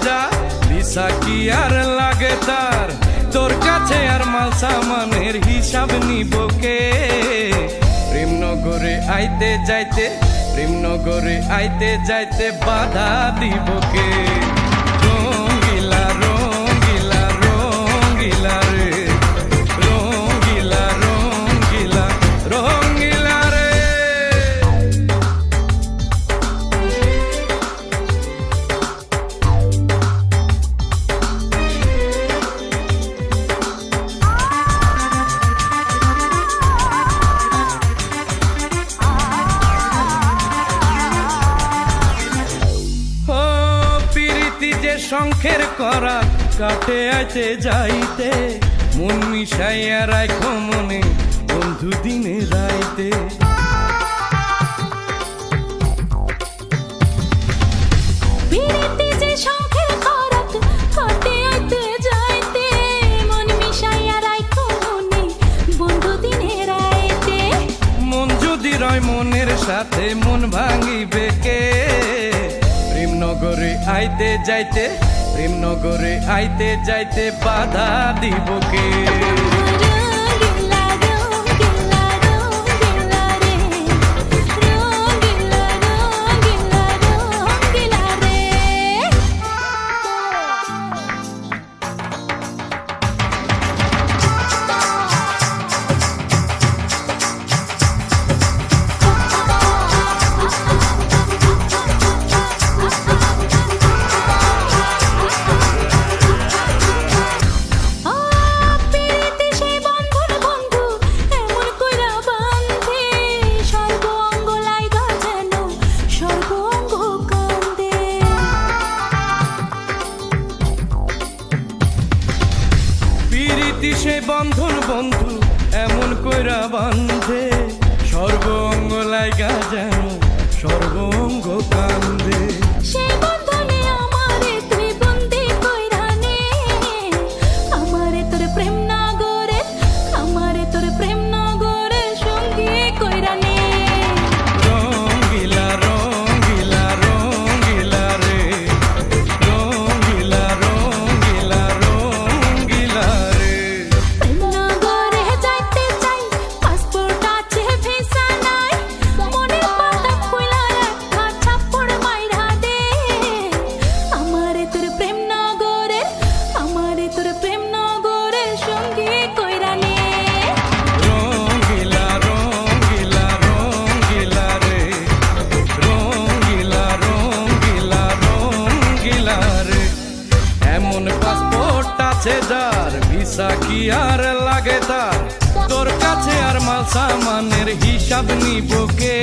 যা ভিসা কি আর লাগে তার, তোর কাছে আর মাল সামানের হিসাব নিব কে? প্রেমনগরে আইতে যাইতে, প্রেমনগরে আইতে যাইতে বাধা দিব কে? রঙ্গিলা রঙ্গিলা রঙ্গিলা রে, রঙ্গিলা রঙ্গিলা রঙ্গিলা রে। শঙ্খের করা কাটে আইতে যাইতে, মন মিশাইয়া রাখো মনে বন্ধু দিনে রাইতে। মন যদি রয় মনের সাথে মন ভাঙিবে কে? প্রেমনগরে আইতে যাইতে, প্রেমনগরে আইতে যাইতে বাধা দিব কে? সে বন্ধন বন্ধু এমন কইরা বান্ধে, সর্ব অঙ্গ লাইগা যেন সর্ব অঙ্গ কান্দে। সেই বন্ধনে আমারে তুই বন্দি কইরা নে, আমারে তোর প্রেম নগরে, আমারে তোর প্রেম নগরে সঙ্গী কইরা নে। রঙ্গিলা রঙ্গিলা রঙ্গিলা রে, রঙ্গিলা রঙ্গিলা রঙ্গিলা রে। যার ভিসা কি আর লাগে তার, তোর কাছে আর মাল সামানের হিসাব নিব কে?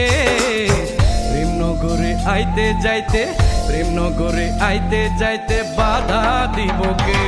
প্রেমনগরে আইতে যাইতে, প্রেমনগরে আইতে যাইতে বাধা দিব কে?